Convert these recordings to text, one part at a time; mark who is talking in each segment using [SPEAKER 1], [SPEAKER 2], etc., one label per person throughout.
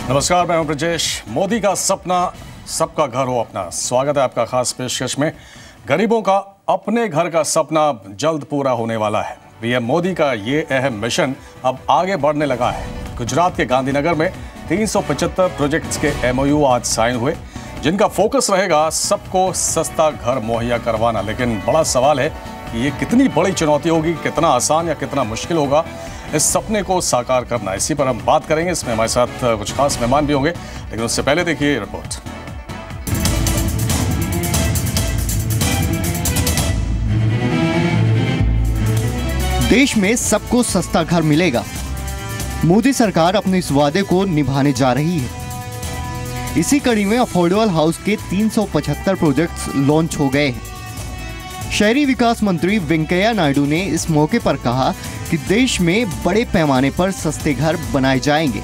[SPEAKER 1] नमस्कार, मैं हूं ब्रजेश। मोदी का सपना सबका घर हो अपना। स्वागत है आपका खास पेशकश में। गरीबों का अपने घर का सपना जल्द पूरा होने वाला है। पीएम मोदी का ये अहम मिशन अब आगे बढ़ने लगा है। गुजरात के गांधीनगर में 375 प्रोजेक्ट्स के एमओयू आज साइन हुए, जिनका फोकस रहेगा सबको सस्ता घर मुहैया करवाना। लेकिन बड़ा सवाल है कि ये कितनी बड़ी चुनौती होगी, कितना आसान या कितना मुश्किल होगा इस सपने को साकार करना। इसी पर हम बात करेंगे। इसमें हमारे साथ कुछ खास मेहमान भी होंगे, लेकिन उससे पहले देखिए ये रिपोर्ट।
[SPEAKER 2] देश में सबको सस्ता घर मिलेगा। मोदी सरकार अपने इस वादे को निभाने जा रही है। इसी कड़ी में अफोर्डेबल हाउस के 375 प्रोजेक्ट्स लॉन्च हो गए हैं। शहरी विकास मंत्री वेंकैया नायडू ने इस मौके पर कहा कि देश में बड़े पैमाने पर सस्ते घर बनाए जाएंगे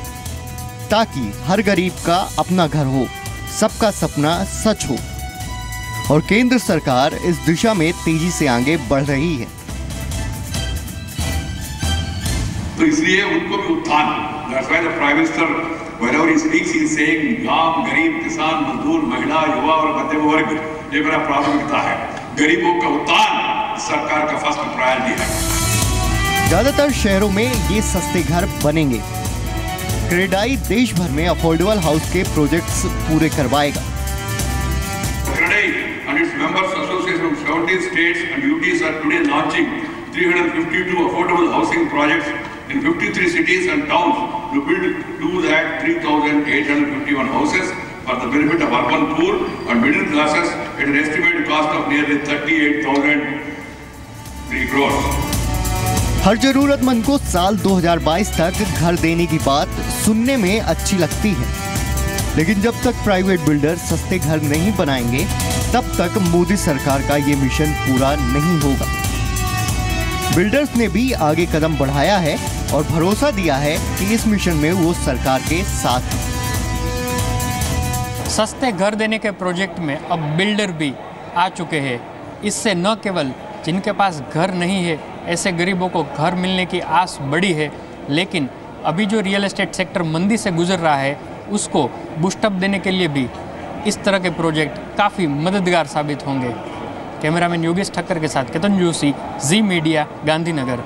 [SPEAKER 2] ताकि हर गरीब का अपना घर हो, सबका सपना सच हो। और केंद्र सरकार इस दिशा में तेजी से आगे बढ़ रही है।
[SPEAKER 3] तो इसलिए उनको भी उत्थान, that's why the Prime Minister whenever he speaks he is saying गांव, गरीब, किसान, मजदूर, महिला, युवा और मध्यम वर्ग, ये मेरा प्राथमिकता है। गरीबों का उत्थान सरकार का फर्स्ट प्रायोरिटी है।
[SPEAKER 2] ज्यादातर शहरों में ये सस्ते घर बनेंगे। क्रेडाई देश भर में अफोर्डेबल हाउस के प्रोजेक्ट्स पूरे करवाएगा।
[SPEAKER 3] Credai and its members association of 17 states and UTs are today launching 352 affordable housing projects in 53 cities and towns to build 2,03,851 houses for the benefit of urban poor and middle classes at an estimated cost of nearly 38,003 crores.
[SPEAKER 2] हर जरूरतमंद को साल 2022 तक घर देने की बात सुनने में अच्छी लगती है, लेकिन जब तक प्राइवेट बिल्डर सस्ते घर नहीं बनाएंगे, तब तक मोदी सरकार का ये मिशन पूरा नहीं होगा। बिल्डर्स ने भी आगे कदम बढ़ाया है और भरोसा दिया है कि इस मिशन में वो सरकार के साथ हैं।
[SPEAKER 4] सस्ते घर देने के प्रोजेक्ट में अब बिल्डर भी आ चुके हैं। इससे न केवल जिनके पास घर नहीं है ऐसे गरीबों को घर मिलने की आस बढ़ी है, लेकिन अभी जो रियल एस्टेट सेक्टर मंदी से गुजर रहा है उसको बूस्टअप देने के लिए भी इस तरह के प्रोजेक्ट काफ़ी मददगार साबित होंगे। कैमरामैन योगेश ठक्कर के साथ केतन जोशी, जी मीडिया, गांधीनगर।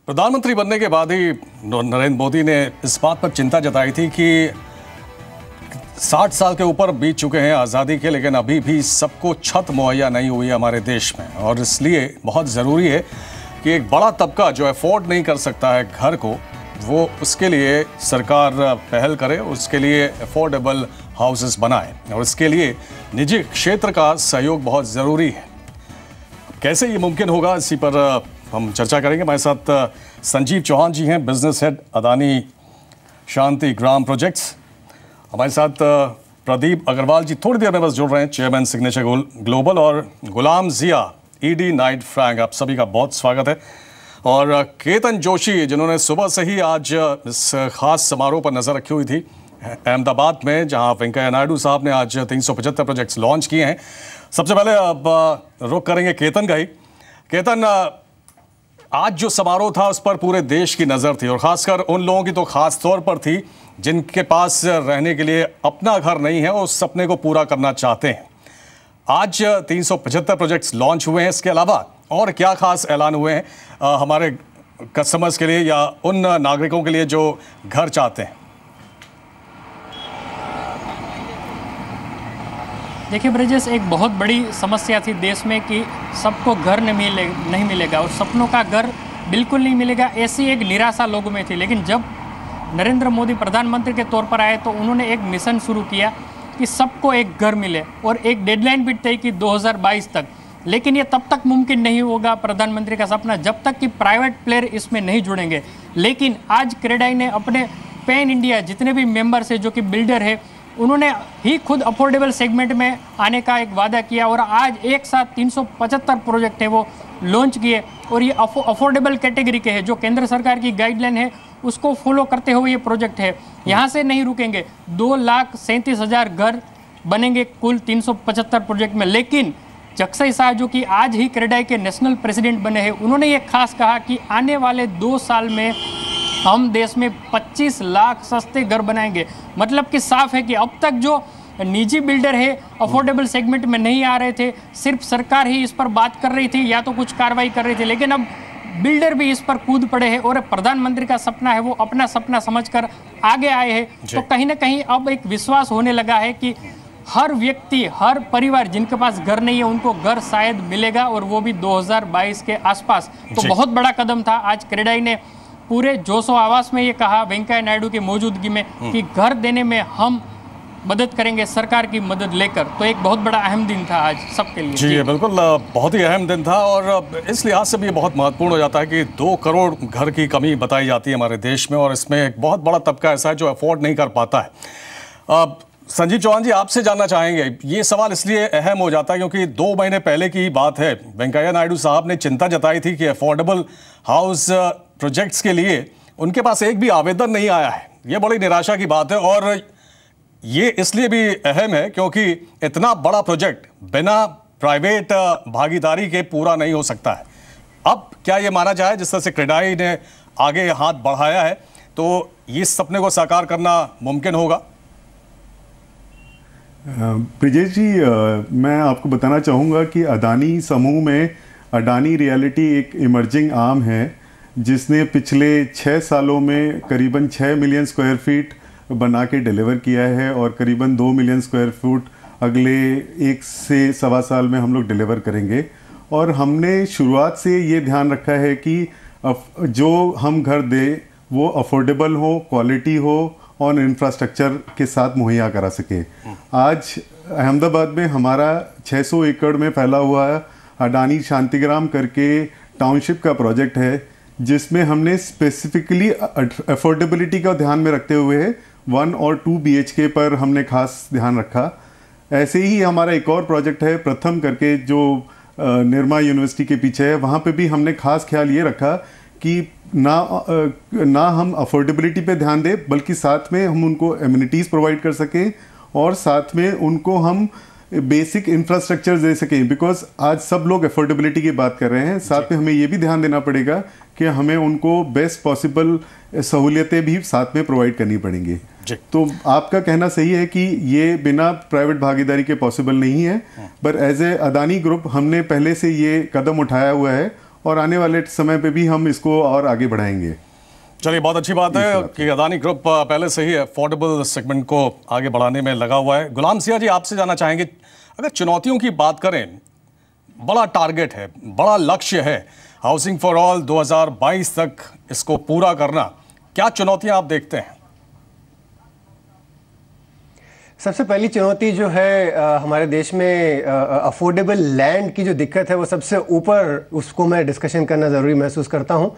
[SPEAKER 1] प्रधानमंत्री बनने के बाद ही नरेंद्र मोदी ने इस बात पर चिंता जताई थी कि 60 साल के ऊपर बीत चुके हैं आज़ादी के, लेकिन अभी भी सबको छत मुहैया नहीं हुई है हमारे देश में। और इसलिए बहुत ज़रूरी है कि एक बड़ा तबका जो अफोर्ड नहीं कर सकता है घर को, वो उसके लिए सरकार पहल करे, उसके लिए अफोर्डेबल हाउसेस बनाए। और इसके लिए निजी क्षेत्र का सहयोग बहुत ज़रूरी है। कैसे ये मुमकिन होगा, इसी पर हम चर्चा करेंगे। हमारे साथ संजीव चौहान जी हैं, बिजनेस हेड अदानी शांति ग्राम प्रोजेक्ट्स। हमारे साथ प्रदीप अग्रवाल जी थोड़ी देर में बस जुड़ रहे हैं, चेयरमैन सिग्नेचर ग्लोबल। और गुलाम जिया, ईडी नाइट फ्रैंक, आप सभी का बहुत स्वागत है। और केतन जोशी, जिन्होंने सुबह से ही आज इस खास समारोह पर नज़र रखी हुई थी अहमदाबाद में, जहां वेंकैया नायडू साहब ने आज 375 प्रोजेक्ट्स लॉन्च किए हैं। सबसे पहले अब रुख करेंगे केतन का ही। केतन, आज जो समारोह था उस पर पूरे देश की नज़र थी, और ख़ासकर उन लोगों की तो ख़ास तौर पर थी जिनके पास रहने के लिए अपना घर नहीं है, उस सपने को पूरा करना चाहते हैं। आज 375 प्रोजेक्ट्स लॉन्च हुए हैं। इसके अलावा और क्या खास ऐलान हुए हैं हमारे कस्टमर्स के लिए या उन नागरिकों के लिए जो घर चाहते हैं?
[SPEAKER 4] देखिए ब्रजेश, एक बहुत बड़ी समस्या थी देश में कि सबको घर नहीं मिलेगा और सपनों का घर बिल्कुल नहीं मिलेगा, ऐसी एक निराशा लोगों में थी। लेकिन जब नरेंद्र मोदी प्रधानमंत्री के तौर पर आए तो उन्होंने एक मिशन शुरू किया कि सबको एक घर मिले, और एक डेडलाइन भी तय की 2022 तक। लेकिन ये तब तक मुमकिन नहीं होगा प्रधानमंत्री का सपना जब तक कि प्राइवेट प्लेयर इसमें नहीं जुड़ेंगे। लेकिन आज क्रेडाई ने अपने पैन इंडिया जितने भी मेंबर्स हैं जो कि बिल्डर है, उन्होंने ही खुद अफोर्डेबल सेगमेंट में आने का एक वादा किया, और आज एक साथ 375 प्रोजेक्ट है वो लॉन्च किए। और ये अफोर्डेबल कैटेगरी के हैं, जो केंद्र सरकार की गाइडलाइन है उसको फॉलो करते हुए ये प्रोजेक्ट है। यहाँ से नहीं रुकेंगे, 2,37,000 घर बनेंगे कुल 375 प्रोजेक्ट में। लेकिन जक्सई शाह जो कि आज ही क्रेडाई के नेशनल प्रेसिडेंट बने हैं, उन्होंने ये खास कहा कि आने वाले 2 साल में हम देश में 25 लाख सस्ते घर बनाएंगे। मतलब कि साफ है कि अब तक जो निजी बिल्डर है अफोर्डेबल सेगमेंट में नहीं आ रहे थे, सिर्फ सरकार ही इस पर बात कर रही थी या तो कुछ कार्रवाई कर रही थी, लेकिन अब बिल्डर भी इस पर कूद पड़े हैं और प्रधानमंत्री का सपना है वो अपना सपना समझकर आगे आए हैं। तो कहीं ना कहीं अब एक विश्वास होने लगा है कि हर व्यक्ति, हर परिवार जिनके पास घर नहीं है उनको घर शायद मिलेगा, और वो भी 2022 के आसपास। तो बहुत बड़ा कदम था। आज क्रेडाई ने पूरे जोशो आवाज में ये कहा वेंकैया नायडू की मौजूदगी में कि घर देने में हम मदद करेंगे सरकार की मदद लेकर। तो एक बहुत बड़ा अहम दिन था आज सबके लिए।
[SPEAKER 1] जी बिल्कुल, बहुत ही अहम दिन था, और इस लिहाज से भी ये बहुत महत्वपूर्ण हो जाता है कि 2 करोड़ घर की कमी बताई जाती है हमारे देश में, और इसमें एक बहुत बड़ा तबका ऐसा है जो अफोर्ड नहीं कर पाता है। संजीव चौहान जी, आपसे जानना चाहेंगे, ये सवाल इसलिए अहम हो जाता है क्योंकि 2 महीने पहले की बात है, वेंकैया नायडू साहब ने चिंता जताई थी कि अफोर्डेबल हाउस प्रोजेक्ट्स के लिए उनके पास एक भी आवेदन नहीं आया है। ये बड़ी निराशा की बात है, और ये इसलिए भी अहम है क्योंकि इतना बड़ा प्रोजेक्ट बिना प्राइवेट भागीदारी के पूरा नहीं हो सकता है। अब क्या ये माना जाए, जिस तरह से क्रेडाई ने आगे हाथ बढ़ाया है, तो ये सपने को साकार करना मुमकिन होगा?
[SPEAKER 5] ब्रिजेश जी, मैं आपको बताना चाहूँगा कि अडानी समूह में अडानी रियलिटी एक इमर्जिंग आर्म है जिसने पिछले 6 सालों में करीबन 6 मिलियन स्क्वायर फीट बना के डिलीवर किया है, और करीबन 2 मिलियन स्क्वायर फुट अगले 1 से सवा साल में हम लोग डिलीवर करेंगे। और हमने शुरुआत से ये ध्यान रखा है कि जो हम घर दें वो अफोर्डेबल हो, क्वालिटी हो और इंफ्रास्ट्रक्चर के साथ मुहैया करा सके। आज अहमदाबाद में हमारा 600 एकड़ में फैला हुआ अडानी शांतिग्राम करके टाउनशिप का प्रोजेक्ट है, जिसमें हमने स्पेसिफिकली अफोर्डेबिलिटी का ध्यान में रखते हुए 1 और 2 BHK पर हमने खास ध्यान रखा। ऐसे ही हमारा एक और प्रोजेक्ट है प्रथम करके, जो निर्मा यूनिवर्सिटी के पीछे है। वहाँ पे भी हमने खास ख्याल ये रखा कि ना हम अफोर्डेबिलिटी पे ध्यान दें, बल्कि साथ में हम उनको एमिनिटीज़ प्रोवाइड कर सकें और साथ में उनको हम बेसिक इंफ्रास्ट्रक्चर दे सकें। बिकॉज आज सब लोग अफोर्डेबिलिटी की बात कर रहे हैं, साथ में हमें ये भी ध्यान देना पड़ेगा कि हमें उनको बेस्ट पॉसिबल सहूलियतें भी साथ में प्रोवाइड करनी पड़ेंगी। तो आपका कहना सही है कि ये बिना प्राइवेट भागीदारी के पॉसिबल नहीं है, पर एज ए अडानी ग्रुप हमने पहले से ये कदम उठाया हुआ है और आने वाले समय पे भी हम इसको और आगे बढ़ाएंगे।
[SPEAKER 1] चलिए, बहुत अच्छी बात है कि अडानी ग्रुप पहले से ही अफोर्डेबल सेगमेंट को आगे बढ़ाने में लगा हुआ है। गुलाम सिया जी, आपसे जानना चाहेंगे, अगर चुनौतियों की बात करें, बड़ा टारगेट है, बड़ा लक्ष्य है हाउसिंग फॉर ऑल 2022 तक इसको पूरा करना, क्या चुनौतियां आप देखते हैं?
[SPEAKER 6] सबसे पहली चुनौती जो है हमारे देश में अफोर्डेबल लैंड की जो दिक्कत है वो सबसे ऊपर, उसको मैं डिस्कशन करना ज़रूरी महसूस करता हूँ,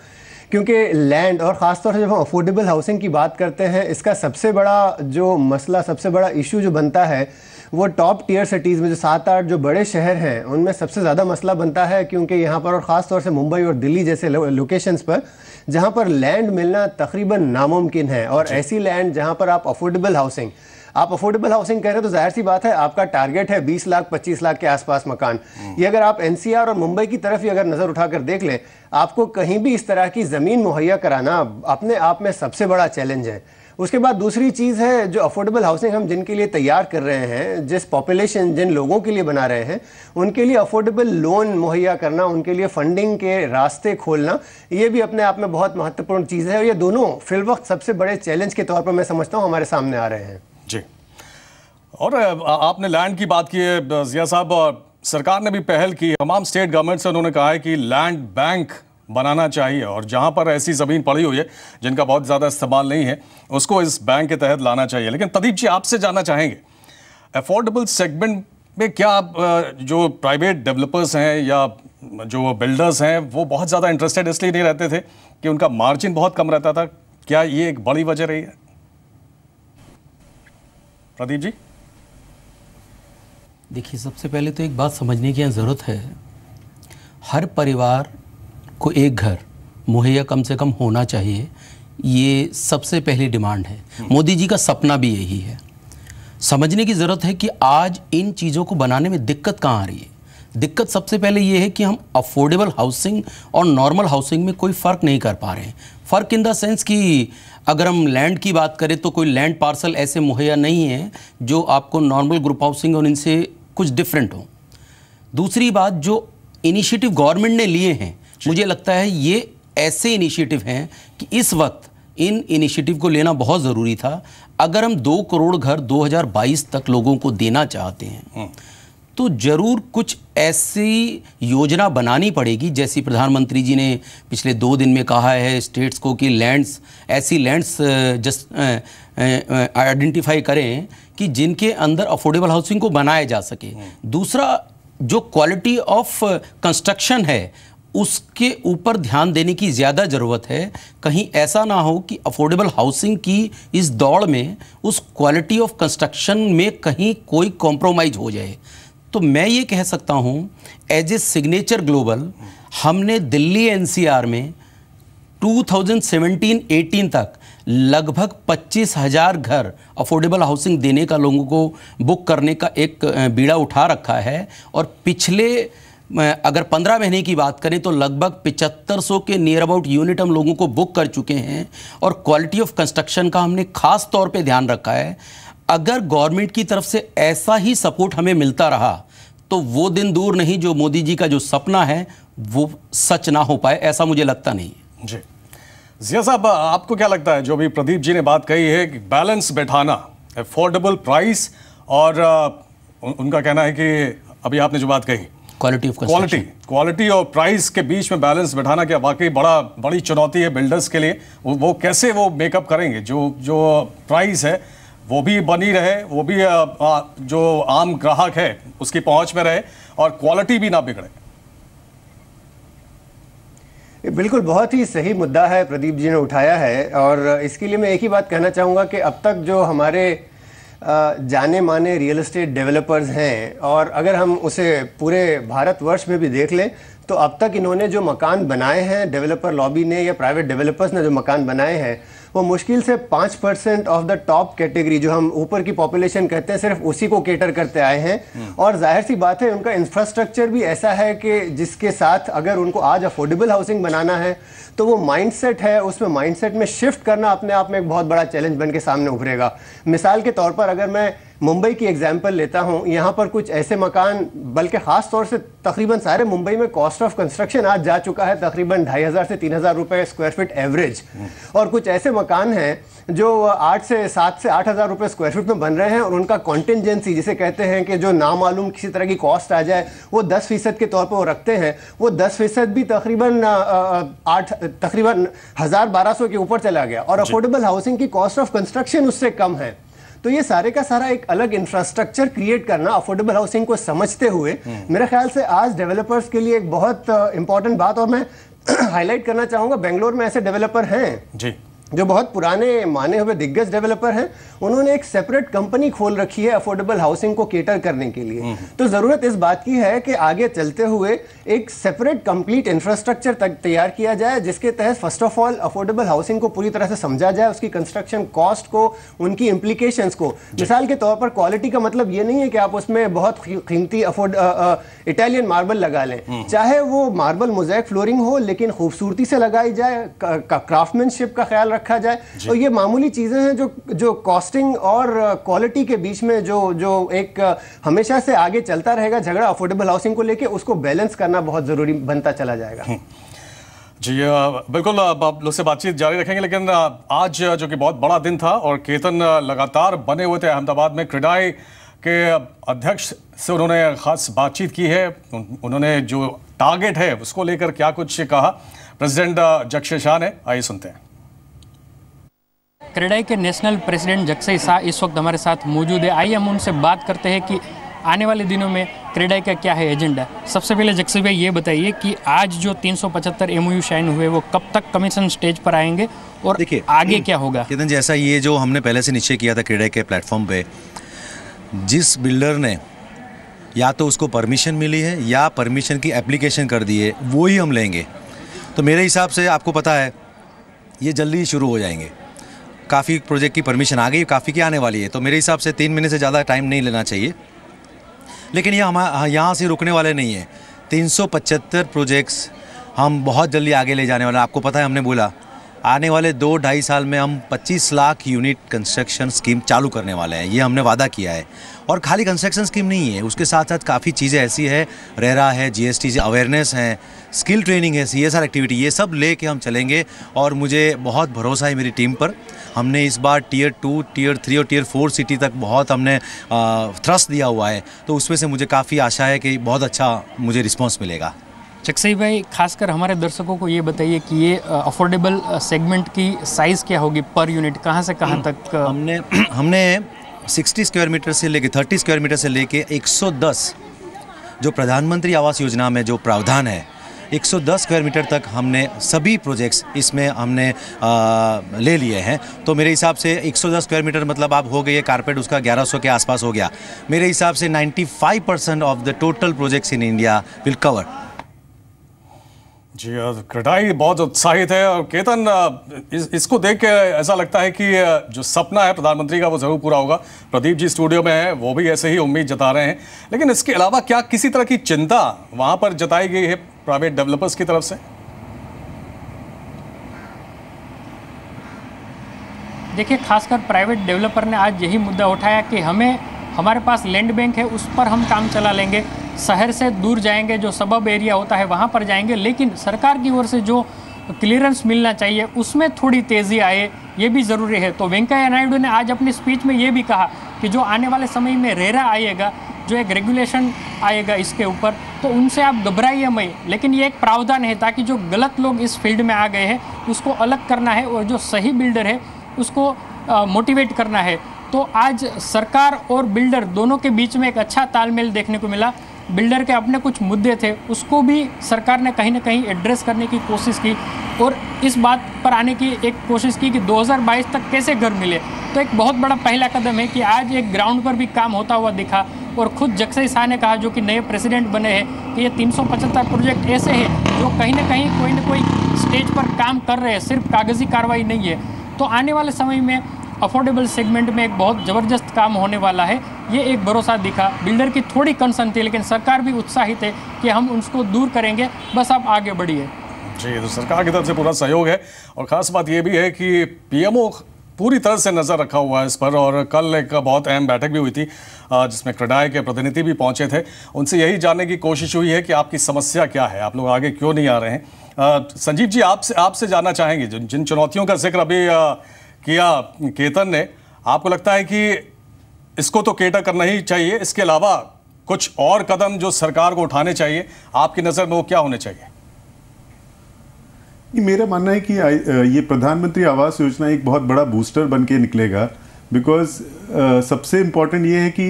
[SPEAKER 6] क्योंकि लैंड और ख़ासतौर से जब हम अफोर्डेबल हाउसिंग की बात करते हैं, इसका सबसे बड़ा जो मसला, सबसे बड़ा इशू जो बनता है वो टॉप टियर सिटीज़ में जो 7-8 जो बड़े शहर हैं उनमें सबसे ज़्यादा मसला बनता है, क्योंकि यहाँ पर और ख़ास तौर से मुंबई और दिल्ली जैसे लोकेशंस पर जहाँ पर लैंड मिलना तकरीबन नामुमकिन है। और ऐसी लैंड जहाँ पर आप अफोर्डेबल हाउसिंग कह रहे हैं तो जाहिर सी बात है आपका टारगेट है 20 लाख 25 लाख के आसपास मकान। ये अगर आप NCR और मुंबई की तरफ ही अगर नज़र उठाकर देख लें, आपको कहीं भी इस तरह की ज़मीन मुहैया कराना अपने आप में सबसे बड़ा चैलेंज है। उसके बाद दूसरी चीज़ है, जो अफोर्डेबल हाउसिंग हम जिनके लिए तैयार कर रहे हैं, जिस पॉपुलेशन, जिन लोगों के लिए बना रहे हैं, उनके लिए अफोर्डेबल लोन मुहैया करना, उनके लिए फंडिंग के रास्ते खोलना, ये भी अपने आप में बहुत महत्वपूर्ण चीज़ है। और ये दोनों फिलवक्त सबसे बड़े चैलेंज के तौर पर मैं समझता हूँ हमारे सामने आ रहे हैं।
[SPEAKER 1] जी, और आपने लैंड की बात की है जिया साहब, और सरकार ने भी पहल की, तमाम स्टेट गवर्नमेंट से उन्होंने कहा है कि लैंड बैंक बनाना चाहिए, और जहां पर ऐसी ज़मीन पड़ी हुई है जिनका बहुत ज़्यादा इस्तेमाल नहीं है उसको इस बैंक के तहत लाना चाहिए। लेकिन प्रदीप जी, आपसे जानना चाहेंगे, अफोर्डेबल सेगमेंट में क्या जो प्राइवेट डेवलपर्स हैं या जो बिल्डर्स हैं वो बहुत ज़्यादा इंटरेस्टेड इसलिए नहीं रहते थे कि उनका मार्जिन बहुत कम रहता था? क्या ये एक बड़ी वजह रही है? प्रदीप जी।
[SPEAKER 7] देखिए, सबसे पहले तो एक बात समझने की ज़रूरत है, हर परिवार को एक घर मुहैया कम से कम होना चाहिए, ये सबसे पहली डिमांड है। मोदी जी का सपना भी यही है। समझने की ज़रूरत है कि आज इन चीज़ों को बनाने में दिक्कत कहाँ आ रही है। दिक्कत सबसे पहले ये है कि हम अफोर्डेबल हाउसिंग और नॉर्मल हाउसिंग में कोई फ़र्क नहीं कर पा रहे हैं। फ़र्क इन द सेंस कि अगर हम लैंड की बात करें तो कोई लैंड पार्सल ऐसे मुहैया नहीं है जो आपको नॉर्मल ग्रुप हाउसिंग और इनसे कुछ डिफरेंट हो। दूसरी बात, जो इनिशिएटिव गवर्नमेंट ने लिए हैं, मुझे लगता है ये ऐसे इनिशिएटिव हैं कि इस वक्त इन इनिशिएटिव को लेना बहुत ज़रूरी था। अगर हम 2 करोड़ घर 2022 तक लोगों को देना चाहते हैं तो ज़रूर कुछ ऐसी योजना बनानी पड़ेगी, जैसी प्रधानमंत्री जी ने पिछले 2 दिन में कहा है स्टेट्स को कि ऐसी लैंड्स जस्ट आइडेंटिफाई करें कि जिनके अंदर अफोर्डेबल हाउसिंग को बनाया जा सके। दूसरा, जो क्वालिटी ऑफ कंस्ट्रक्शन है उसके ऊपर ध्यान देने की ज़्यादा ज़रूरत है। कहीं ऐसा ना हो कि अफोर्डेबल हाउसिंग की इस दौड़ में उस क्वालिटी ऑफ कंस्ट्रक्शन में कहीं कोई कॉम्प्रोमाइज़ हो जाए। तो मैं ये कह सकता हूँ एज ए सिग्नेचर ग्लोबल, हमने दिल्ली एनसीआर में 2017-18 तक लगभग 25,000 घर अफोर्डेबल हाउसिंग देने का लोगों को बुक करने का एक बीड़ा उठा रखा है। और पिछले अगर 15 महीने की बात करें तो लगभग 7500 के नियर अबाउट यूनिट हम लोगों को बुक कर चुके हैं। और क्वालिटी ऑफ कंस्ट्रक्शन का हमने खास तौर पे ध्यान रखा है। अगर गवर्नमेंट की तरफ से ऐसा ही सपोर्ट हमें मिलता रहा तो वो दिन दूर नहीं जो मोदी जी का जो सपना है वो सच ना हो पाए, ऐसा मुझे लगता नहीं है।
[SPEAKER 1] जी जिया साहब, आपको क्या लगता है जो भी प्रदीप जी ने बात कही है कि बैलेंस बैठाना, अफोर्डेबल प्राइस और उनका कहना है कि अभी आपने जो बात कही क्वालिटी और प्राइस के बीच में बैलेंस बैठाना क्या वाकई बड़ी चुनौती है बिल्डर्स के लिए। वो कैसे वो मेकअप करेंगे जो प्राइस है वो भी बनी रहे, वो भी जो आम ग्राहक है उसकी पहुंच में रहे और क्वालिटी भी ना बिगड़े।
[SPEAKER 6] बिल्कुल, बहुत ही सही मुद्दा है प्रदीप जी ने उठाया है। और इसके लिए मैं एक ही बात कहना चाहूँगा कि अब तक जो हमारे जाने माने रियल एस्टेट डेवलपर्स हैं, और अगर हम उसे पूरे भारतवर्ष में भी देख लें तो अब तक इन्होंने जो मकान बनाए हैं, डेवलपर लॉबी ने या प्राइवेट डेवलपर्स ने जो मकान बनाए हैं, वो मुश्किल से 5% ऑफ द टॉप कैटेगरी, जो हम ऊपर की पॉपुलेशन कहते हैं, सिर्फ उसी को केटर करते आए हैं। और जाहिर सी बात है उनका इंफ्रास्ट्रक्चर भी ऐसा है कि जिसके साथ अगर उनको आज अफोर्डेबल हाउसिंग बनाना है तो वो माइंडसेट है, उसमें माइंडसेट में शिफ्ट करना अपने आप में एक बहुत बड़ा चैलेंज बन के सामने उभरेगा। मिसाल के तौर पर अगर मैं मुंबई की एग्जाम्पल लेता हूं, यहाँ पर कुछ ऐसे मकान, बल्कि खास तौर से तकरीबन सारे मुंबई में कॉस्ट ऑफ कंस्ट्रक्शन आज जा चुका है तकरीबन 2,500 से 3,000 रुपए स्क्वायर फीट एवरेज। और कुछ ऐसे मकान हैं जो 7 से 8,000 रुपए स्क्वायर फीट में बन रहे हैं और उनका कॉन्टिजेंसी जिसे कहते हैं कि जो नामालूम किसी तरह की कॉस्ट आ जाए वो 10% के तौर पर वो रखते हैं। वो 10% भी तकरीबन 1,000-1,200 के ऊपर चला गया और अफोर्डेबल हाउसिंग की कॉस्ट ऑफ कंस्ट्रक्शन उससे कम है। तो ये सारे का सारा एक अलग इंफ्रास्ट्रक्चर क्रिएट करना अफोर्डेबल हाउसिंग को समझते हुए मेरे ख्याल से आज डेवलपर्स के लिए एक बहुत इंपॉर्टेंट बात, और मैं हाईलाइट करना चाहूंगा, बेंगलोर में ऐसे डेवलपर हैं जी जो बहुत पुराने माने हुए दिग्गज डेवलपर हैं। उन्होंने एक सेपरेट कंपनी खोल रखी है अफोर्डेबल हाउसिंग को केटर करने के लिए। तो जरूरत इस बात की है कि आगे चलते हुए एक सेपरेट कंप्लीट इंफ्रास्ट्रक्चर तैयार किया जाए जिसके तहत first of all affordable housing को पूरी तरह से समझा जाए, उसकी कंस्ट्रक्शन कॉस्ट को, उनकी इंप्लीकेशंस को। मिसाल के तौर पर क्वालिटी का मतलब ये नहीं है कि आप उसमें बहुत कीमती इटालियन मार्बल लगा लें, चाहे वो मार्बल मोज़ेक फ्लोरिंग हो लेकिन खूबसूरती से लगाई जाए, क्राफ्टमैनशिप का ख्याल रखा जाए। तो ये मामूली चीजें हैं जो कॉस्टिंग और क्वालिटी के बीच में जो एक हमेशा से आगे चलता रहेगा झगड़ा अफोर्डेबल हाउसिंग को लेके, उसको बैलेंस करना बहुत जरूरी बनता चला जाएगा।
[SPEAKER 1] जी बिल्कुल, आप लोग से बातचीत जारी रखेंगे, लेकिन आज जो कि बहुत बड़ा दिन था और केतन लगातार बने हुए थे अहमदाबाद में। क्रेडाई के अध्यक्ष से उन्होंने खास बातचीत की है, उन्होंने जो टारगेट है उसको लेकर क्या कुछ कहा प्रेसिडेंट जक्षय शाह ने, आइए सुनते हैं।
[SPEAKER 4] क्रेडाई के नेशनल प्रेसिडेंट जक्षय शाह इस वक्त हमारे साथ मौजूद है। आइए हम उनसे बात करते हैं कि आने वाले दिनों में क्रेडाई का क्या है एजेंडा। सबसे पहले जक्षय भाई ये बताइए कि आज जो 375 MOU साइन हुए वो कब तक कमीशन स्टेज पर आएंगे और देखिए आगे क्या होगा?
[SPEAKER 8] केतन जी, ऐसा ये जो हमने पहले से निश्चय किया था क्रेडाई के प्लेटफॉर्म पे, जिस बिल्डर ने या तो उसको परमिशन मिली है या परमिशन की एप्लीकेशन कर दी है वो ही हम लेंगे। तो मेरे हिसाब से आपको पता है ये जल्दी ही शुरू हो जाएंगे। काफ़ी प्रोजेक्ट की परमिशन आ गई, काफ़ी की आने वाली है, तो मेरे हिसाब से 3 महीने से ज़्यादा टाइम नहीं लेना चाहिए। लेकिन ये हम यहाँ से रुकने वाले नहीं हैं। 375 प्रोजेक्ट्स हम बहुत जल्दी आगे ले जाने वाले हैं। आपको पता है, हमने बोला आने वाले 2-2.5 साल में हम 25 लाख यूनिट कंस्ट्रक्शन स्कीम चालू करने वाले हैं। ये हमने वादा किया है। और खाली कंस्ट्रक्शन स्कीम नहीं है, उसके साथ साथ काफ़ी चीज़ें ऐसी है, रेरा है, GST से अवेयरनेस है, स्किल ट्रेनिंग है, CSR एक्टिविटी, ये सब लेके हम चलेंगे। और मुझे बहुत भरोसा है मेरी टीम पर। हमने इस बार Tier 2, Tier 3 और Tier 4 सिटी तक बहुत हमने थ्रस्ट दिया हुआ है, तो उसमें से मुझे काफ़ी आशा है कि बहुत अच्छा मुझे रिस्पॉन्स मिलेगा।
[SPEAKER 4] चकसई भाई, खासकर हमारे दर्शकों को ये बताइए कि ये अफोर्डेबल सेगमेंट की साइज़ क्या होगी पर यूनिट, कहाँ से कहाँ तक?
[SPEAKER 8] हमने 60 स्क्वायर मीटर से लेके 30 स्क्वायर मीटर से लेके 110 जो प्रधानमंत्री आवास योजना में जो प्रावधान है, 110 स्क्वायर मीटर तक हमने सभी प्रोजेक्ट्स इसमें हमने ले लिए हैं। तो मेरे हिसाब से 110 स्क्वायर मीटर मतलब आप हो गई है कारपेट उसका 1100 के आसपास हो गया। मेरे हिसाब से 95% of the total projects in India will cover.
[SPEAKER 1] जी, क्रेडाई बहुत उत्साहित है। और केतन, इसको देख के ऐसा लगता है कि जो सपना है प्रधानमंत्री का वो जरूर पूरा होगा। प्रदीप जी स्टूडियो में हैं, वो भी ऐसे ही उम्मीद जता रहे हैं। लेकिन इसके अलावा क्या किसी तरह की चिंता वहां पर जताई गई है प्राइवेट डेवलपर्स की तरफ से?
[SPEAKER 4] देखिए, खासकर प्राइवेट डेवलपर ने आज यही मुद्दा उठाया कि हमारे पास लैंड बैंक है, उस पर हम काम चला लेंगे, शहर से दूर जाएंगे, जो सबब एरिया होता है वहाँ पर जाएंगे, लेकिन सरकार की ओर से जो क्लियरेंस मिलना चाहिए उसमें थोड़ी तेज़ी आए, ये भी ज़रूरी है। तो वेंकैया नायडू ने आज अपनी स्पीच में ये भी कहा कि जो आने वाले समय में रेरा आएगा, जो एक रेगुलेशन आएगा इसके ऊपर, तो उनसे आप घबराइए मत, लेकिन ये एक प्रावधान है ताकि जो गलत लोग इस फील्ड में आ गए हैं उसको अलग करना है और जो सही बिल्डर है उसको मोटिवेट करना है। तो आज सरकार और बिल्डर दोनों के बीच में एक अच्छा तालमेल देखने को मिला। बिल्डर के अपने कुछ मुद्दे थे, उसको भी सरकार ने कहीं ना कहीं एड्रेस करने की कोशिश की और इस बात पर आने की एक कोशिश की कि 2022 तक कैसे घर मिले। तो एक बहुत बड़ा पहला कदम है कि आज एक ग्राउंड पर भी काम होता हुआ दिखा। और खुद चकसई शाह ने कहा, जो कि नए प्रेसिडेंट बने हैं, कि ये 375 प्रोजेक्ट ऐसे हैं जो कहीं ना कोई स्टेज पर काम कर रहे हैं, सिर्फ कागजी कार्रवाई नहीं है। तो आने वाले समय में अफोर्डेबल सेगमेंट में एक बहुत ज़बरदस्त काम होने वाला है, ये एक भरोसा दिखा। बिल्डर की थोड़ी कंसर्न थी, लेकिन सरकार भी उत्साहित है कि हम उसको दूर करेंगे, बस आप आगे बढ़िए। जी,
[SPEAKER 1] तो सरकार की तरफ से पूरा सहयोग है। और ख़ास बात ये भी है कि PMO पूरी तरह से नज़र रखा हुआ है इस पर। और कल एक बहुत अहम बैठक भी हुई थी जिसमें क्रेडाई के प्रतिनिधि भी पहुंचे थे। उनसे यही जानने की कोशिश हुई है कि आपकी समस्या क्या है, आप लोग आगे क्यों नहीं आ रहे हैं। संजीव जी, आपसे जानना चाहेंगे, जिन चुनौतियों का जिक्र अभी किया केतन ने, आपको लगता है कि इसको तो केटर करना ही चाहिए, इसके अलावा कुछ और कदम जो सरकार को उठाने चाहिए, आपकी नज़र में वो क्या होने चाहिए?
[SPEAKER 5] मेरा मानना है कि ये प्रधानमंत्री आवास योजना एक बहुत बड़ा बूस्टर बन के निकलेगा। बिकॉज सबसे इम्पोर्टेंट ये है कि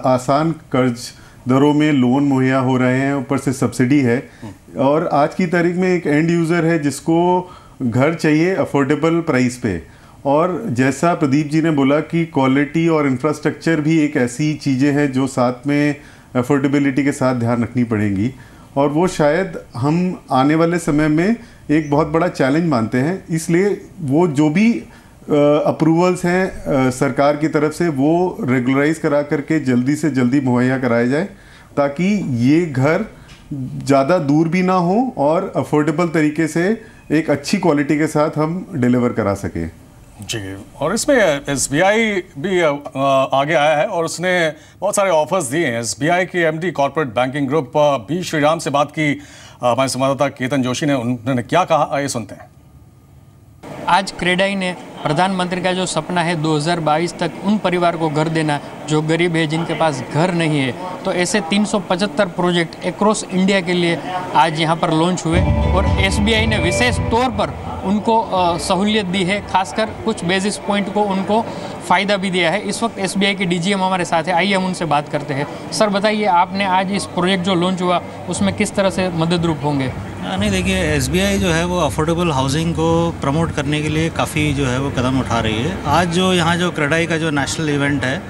[SPEAKER 5] आसान कर्ज दरों में लोन मुहैया हो रहे हैं, ऊपर से सब्सिडी है। और आज की तारीख में एक एंड यूज़र है जिसको घर चाहिए अफोर्डेबल प्राइस पे। और जैसा प्रदीप जी ने बोला कि क्वालिटी और इंफ्रास्ट्रक्चर भी एक ऐसी चीज़ें हैं जो साथ में अफोर्डेबिलिटी के साथ ध्यान रखनी पड़ेंगी। और वो शायद हम आने वाले समय में एक बहुत बड़ा चैलेंज मानते हैं। इसलिए वो जो भी अप्रूवल्स हैं सरकार की तरफ से, वो रेगुलराइज करा करके जल्दी से जल्दी मुहैया कराया जाए, ताकि ये घर ज़्यादा दूर भी ना हो और अफोर्डेबल तरीके से एक अच्छी क्वालिटी के साथ हम डिलीवर करा सकें।
[SPEAKER 1] जी, और इसमें SBI भी आगे आया है और उसने बहुत सारे ऑफर्स दिए हैं। SBI के MD corporate banking group B Shriram से बात की हमारे संवाददाता केतन जोशी ने। उन्होंने क्या कहा, आइए सुनते हैं।
[SPEAKER 4] आज क्रेडाई ने प्रधानमंत्री का जो सपना है 2022 तक उन परिवार को घर देना जो गरीब है, जिनके पास घर नहीं है, तो ऐसे 375 प्रोजेक्ट अक्रॉस इंडिया के लिए आज यहाँ पर लॉन्च हुए। और SBI ने विशेष तौर पर उनको सहूलियत दी है, खासकर कुछ बेसिस पॉइंट को उनको फ़ायदा भी दिया है। इस वक्त SBI के DGM हमारे साथ है, आइए हम उनसे बात करते हैं। सर बताइए, आपने आज इस प्रोजेक्ट जो लॉन्च हुआ उसमें किस तरह से मददरूप होंगे?
[SPEAKER 9] नहीं, देखिए, SBI जो है वो अफोर्डेबल हाउसिंग को प्रमोट करने के लिए काफ़ी जो है वो कदम उठा रही है। आज जो यहाँ जो क्रेडाई का जो नेशनल इवेंट है,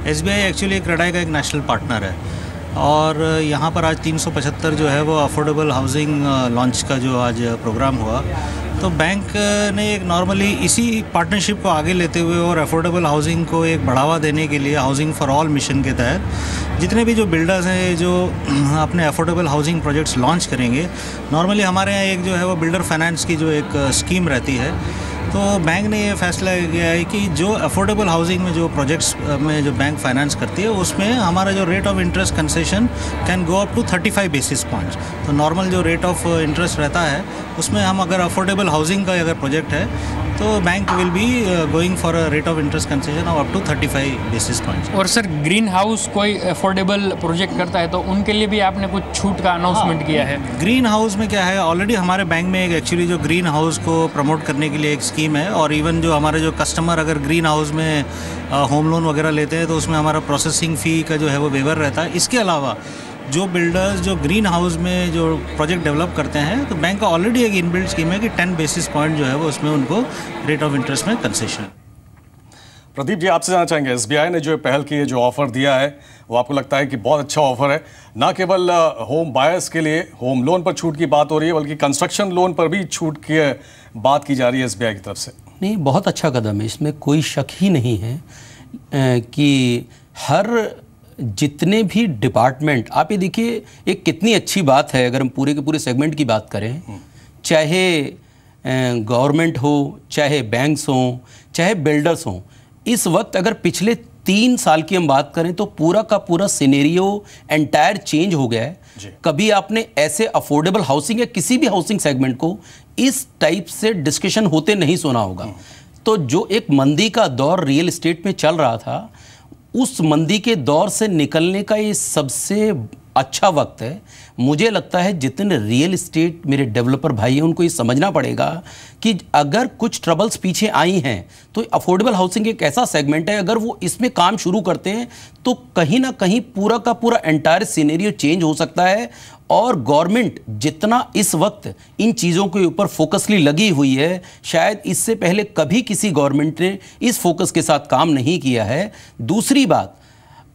[SPEAKER 9] SBI एक्चुअली क्रेडाई का एक नेशनल पार्टनर है। और यहाँ पर आज 375 जो है वो अफोर्डेबल हाउसिंग लॉन्च का जो आज प्रोग्राम हुआ, तो बैंक ने एक नॉर्मली इसी पार्टनरशिप को आगे लेते हुए और अफोर्डेबल हाउसिंग को एक बढ़ावा देने के लिए हाउसिंग फॉर ऑल मिशन के तहत जितने भी जो बिल्डर्स हैं जो अपने अफोर्डेबल हाउसिंग प्रोजेक्ट्स लॉन्च करेंगे, नॉर्मली हमारे यहाँ एक जो है वो बिल्डर फाइनेंस की जो एक स्कीम रहती है, तो बैंक ने ये फैसला किया है कि जो अफोर्डेबल हाउसिंग में जो प्रोजेक्ट्स में जो बैंक फाइनेंस करती है उसमें हमारा जो rate of interest concession can go up to 35 basis points. तो नॉर्मल जो रेट ऑफ इंटरेस्ट रहता है उसमें हम अगर अफोर्डेबल हाउसिंग का अगर प्रोजेक्ट है तो bank will be going for a rate of interest concession of up to 35 basis points.
[SPEAKER 4] और सर ग्रीन हाउस कोई अफोर्डेबल प्रोजेक्ट करता है तो उनके लिए भी आपने कुछ छूट का अनाउंसमेंट किया है?
[SPEAKER 9] ग्रीन हाउस में क्या है, ऑलरेडी हमारे बैंक में एक एक्चुअली जो ग्रीन हाउस को प्रमोट करने के लिए एक स्कीम है, और इवन जो हमारे जो कस्टमर अगर ग्रीन हाउस में होम लोन वगैरह लेते हैं तो उसमें हमारा प्रोसेसिंग फ़ी का जो है वो वेवर रहता है। इसके अलावा जो बिल्डर्स जो ग्रीन हाउस में जो प्रोजेक्ट डेवलप करते हैं तो बैंक का ऑलरेडी एक इनबिल्ट स्कीम है कि 10 बेसिस पॉइंट जो है वो उसमें उनको रेट ऑफ इंटरेस्ट में कंसेशन।
[SPEAKER 1] प्रदीप जी, आपसे जानना चाहेंगे, एसबीआई ने जो पहल की है, जो ऑफर दिया है, वो आपको लगता है कि बहुत अच्छा ऑफर है? ना केवल होम बायर्स के लिए होम लोन पर छूट की बात हो रही है, बल्कि कंस्ट्रक्शन लोन पर भी छूट की बात की जा रही है एसबीआई की तरफ से।
[SPEAKER 7] नहीं, बहुत अच्छा कदम है, इसमें कोई शक ही नहीं है कि हर जितने भी डिपार्टमेंट, आप ये देखिए एक कितनी अच्छी बात है अगर हम पूरे के पूरे सेगमेंट की बात करें, चाहे गवर्नमेंट हो, चाहे बैंक्स हों, चाहे बिल्डर्स हों, इस वक्त अगर पिछले 3 साल की हम बात करें तो पूरा का पूरा सिनेरियो एंटायर चेंज हो गया है। कभी आपने ऐसे अफोर्डेबल हाउसिंग या किसी भी हाउसिंग सेगमेंट को इस टाइप से डिस्कशन होते नहीं सुना होगा। तो जो एक मंदी का दौर रियल एस्टेट में चल रहा था, उस मंदी के दौर से निकलने का ये सबसे अच्छा वक्त है। मुझे लगता है जितने रियल एस्टेट मेरे डेवलपर भाई हैं उनको ये समझना पड़ेगा कि अगर कुछ ट्रबल्स पीछे आई हैं तो अफोर्डेबल हाउसिंग एक ऐसा सेगमेंट है, अगर वो इसमें काम शुरू करते हैं तो कहीं ना कहीं पूरा का पूरा एंटायर सिनेरियो चेंज हो सकता है। और गवर्नमेंट जितना इस वक्त इन चीज़ों के ऊपर फोकसली लगी हुई है, शायद इससे पहले कभी किसी गवर्नमेंट ने इस फोकस के साथ काम नहीं किया है। दूसरी बात,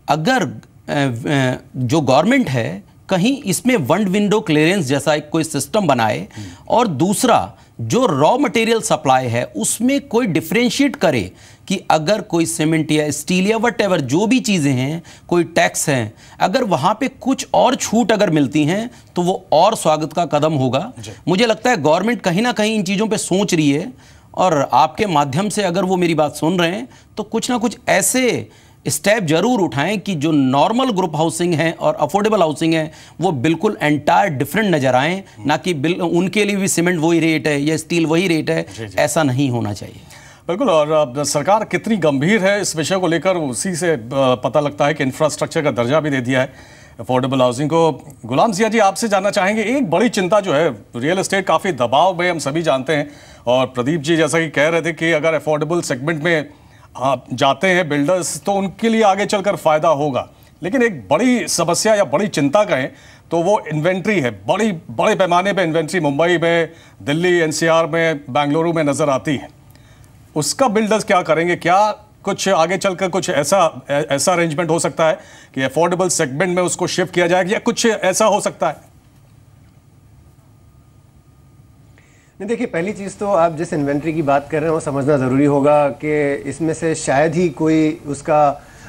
[SPEAKER 7] अगर जो गवर्नमेंट है कहीं इसमें वन विंडो क्लियरेंस जैसा एक कोई सिस्टम बनाए, और दूसरा जो रॉ मटेरियल सप्लाई है उसमें कोई डिफरेंशिएट करे कि अगर कोई सीमेंट या स्टील या वट जो भी चीज़ें हैं, कोई टैक्स हैं, अगर वहाँ पे कुछ और छूट अगर मिलती हैं तो वो और स्वागत का कदम होगा। मुझे लगता है गवर्नमेंट कहीं ना कहीं इन चीज़ों पे सोच रही है, और आपके माध्यम से अगर वो मेरी बात सुन रहे हैं तो कुछ ना कुछ ऐसे स्टेप जरूर उठाएं कि जो नॉर्मल ग्रुप हाउसिंग है और अफोर्डेबल हाउसिंग है वो बिल्कुल एंटायर डिफरेंट नजर आएं, ना कि उनके लिए भी सीमेंट वही रेट है या स्टील वही रेट है। ऐसा नहीं होना चाहिए।
[SPEAKER 1] बिल्कुल। और सरकार कितनी गंभीर है इस विषय को लेकर, उसी से पता लगता है कि इंफ्रास्ट्रक्चर का दर्जा भी दे दिया है अफोर्डेबल हाउसिंग को। गुलाम जिया जी, आपसे जानना चाहेंगे, एक बड़ी चिंता जो है, रियल एस्टेट काफ़ी दबाव में हम सभी जानते हैं, और प्रदीप जी जैसा कि कह रहे थे कि अगर अफोर्डेबल सेगमेंट में आप जाते हैं बिल्डर्स तो उनके लिए आगे चलकर फ़ायदा होगा, लेकिन एक बड़ी समस्या या बड़ी चिंता कहें तो वो इन्वेंट्री है। बड़े पैमाने पे इन्वेंट्री मुंबई में, दिल्ली, एनसीआर में, बेंगलुरु में नज़र आती है। उसका बिल्डर्स क्या करेंगे? क्या कुछ आगे चलकर कुछ ऐसा अरेंजमेंट हो सकता है कि अफोर्डेबल सेगमेंट में उसको शिफ्ट किया जाए, या कुछ ऐसा हो सकता है?
[SPEAKER 6] देखिए, पहली चीज़ तो आप जिस इन्वेंट्री की बात कर रहे हैं वो समझना ज़रूरी होगा कि इसमें से शायद ही कोई उसका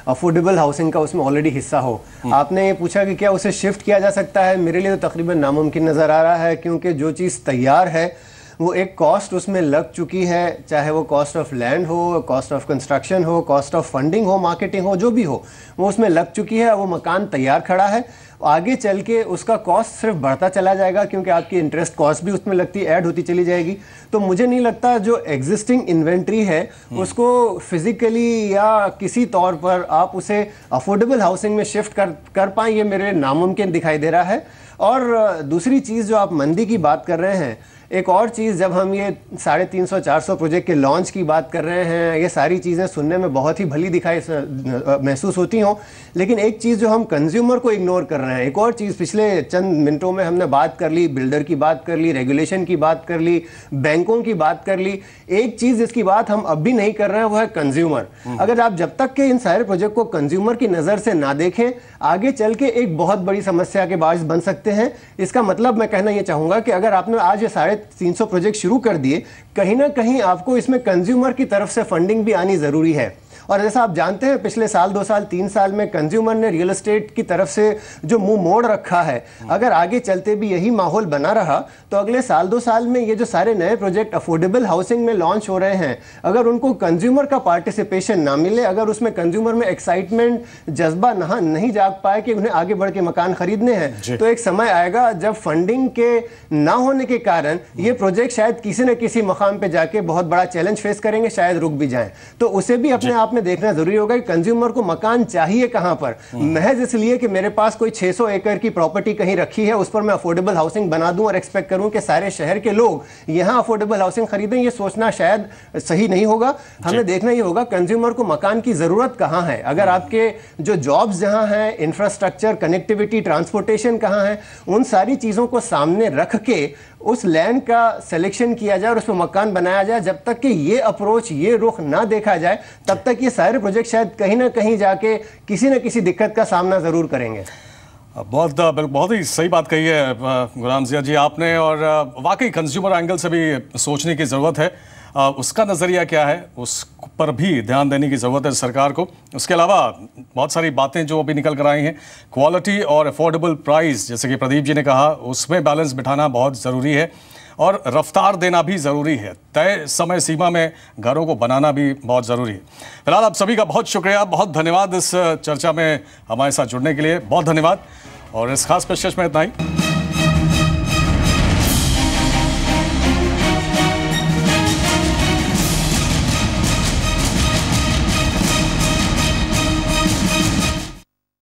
[SPEAKER 6] अफोर्डेबल हाउसिंग का उसमें ऑलरेडी हिस्सा हो। आपने ये पूछा कि क्या उसे शिफ्ट किया जा सकता है, मेरे लिए तो तकरीबन नामुमकिन नज़र आ रहा है, क्योंकि जो चीज़ तैयार है वो एक कॉस्ट उसमें लग चुकी है, चाहे वो कॉस्ट ऑफ लैंड हो, कॉस्ट ऑफ कंस्ट्रक्शन हो, कॉस्ट ऑफ फंडिंग हो, मार्केटिंग हो, जो भी हो, वो उसमें लग चुकी है। वो मकान तैयार खड़ा है, आगे चल के उसका कॉस्ट सिर्फ बढ़ता चला जाएगा, क्योंकि आपकी इंटरेस्ट कॉस्ट भी उसमें लगती ऐड होती चली जाएगी। तो मुझे नहीं लगता जो एग्जिस्टिंग इन्वेंट्री है उसको फिजिकली या किसी तौर पर आप उसे अफोर्डेबल हाउसिंग में शिफ्ट कर पाएं, ये मेरे नामुमकिन दिखाई दे रहा है। और दूसरी चीज़ जो आप मंदी की बात कर रहे हैं, एक और चीज़, जब हम ये 350-400 प्रोजेक्ट के लॉन्च की बात कर रहे हैं, ये सारी चीज़ें सुनने में बहुत ही भली दिखाई महसूस होती हों, लेकिन एक चीज़ जो हम कंज्यूमर को इग्नोर कर रहे हैं, एक और चीज़ पिछले चंद मिनटों में हमने बात कर ली, बिल्डर की बात कर ली, रेगुलेशन की बात कर ली, बैंकों की बात कर ली, एक चीज़ जिसकी बात हम अब भी नहीं कर रहे हैं वो है कंज्यूमर। अगर आप जब तक के इन सारे प्रोजेक्ट को कंज्यूमर की नज़र से ना देखें, आगे चल के एक बहुत बड़ी समस्या के बायस बन सकते हैं। इसका मतलब मैं कहना यह चाहूँगा कि अगर आपने आज ये 350 प्रोजेक्ट शुरू कर दिए, कहीं ना कहीं आपको इसमें कंज्यूमर की तरफ से फंडिंग भी आनी ज़रूरी है। और जैसा आप जानते हैं, पिछले साल 2 साल 3 साल में कंज्यूमर ने रियल एस्टेट की तरफ से जो मुंह मोड़ रखा है, अगर आगे चलते भी यही माहौल बना रहा तो अगले साल 2 साल में ये जो सारे नए प्रोजेक्ट अफोर्डेबल हाउसिंग में लॉन्च हो रहे हैं, अगर उनको कंज्यूमर का पार्टिसिपेशन ना मिले, अगर उसमें कंज्यूमर में एक्साइटमेंट, जज्बा नहीं जाग पाए कि उन्हें आगे बढ़ के मकान खरीदने हैं, तो एक समय आएगा जब फंडिंग के ना होने के कारण ये प्रोजेक्ट शायद किसी न किसी मकाम पे जाके बहुत बड़ा चैलेंज फेस करेंगे, शायद रुक भी जाएं। तो उसे भी अपने आप में देखना जरूरी होगा कि कंज्यूमर को मकान चाहिए कहां पर। महज इसलिए कि मेरे पास कोई 600 एकड़ की प्रॉपर्टी कहीं रखी है, उस पर मैं अफोर्डेबल हाउसिंग बना दूं और एक्सपेक्ट करूं कि सारे शहर के लोग यहां अफोर्डेबल हाउसिंग खरीदें, ये सोचना शायद सही नहीं होगा। हमें देखना ही होगा कंज्यूमर को मकान की जरूरत कहां है। अगर आपके जो जॉब्स जहां हैं, इंफ्रास्ट्रक्चर, कनेक्टिविटी, ट्रांसपोर्टेशन कहां है, उन सारी चीजों को सामने रख के उस लैंड का सिलेक्शन किया जाए और उस पर मकान बनाया जाए। जब तक कि ये अप्रोच, ये रुख ना देखा जाए, तब तक ये सारे प्रोजेक्ट शायद कहीं ना कहीं जाके किसी न किसी दिक्कत का सामना जरूर करेंगे।
[SPEAKER 1] बहुत ही सही बात कही है गुलाम ज़िया जी आपने, और वाकई कंज्यूमर एंगल से भी सोचने की ज़रूरत है। उसका नज़रिया क्या है, उस पर भी ध्यान देने की ज़रूरत है सरकार को। उसके अलावा बहुत सारी बातें जो अभी निकल कर आई हैं, क्वालिटी और अफोर्डेबल प्राइस, जैसे कि प्रदीप जी ने कहा, उसमें बैलेंस बिठाना बहुत ज़रूरी है और रफ्तार देना भी ज़रूरी है। तय समय सीमा में घरों को बनाना भी बहुत ज़रूरी है। फिलहाल आप सभी का बहुत शुक्रिया, बहुत धन्यवाद इस चर्चा में हमारे साथ जुड़ने के लिए, बहुत धन्यवाद। और इस खास पेशकश में इतना ही।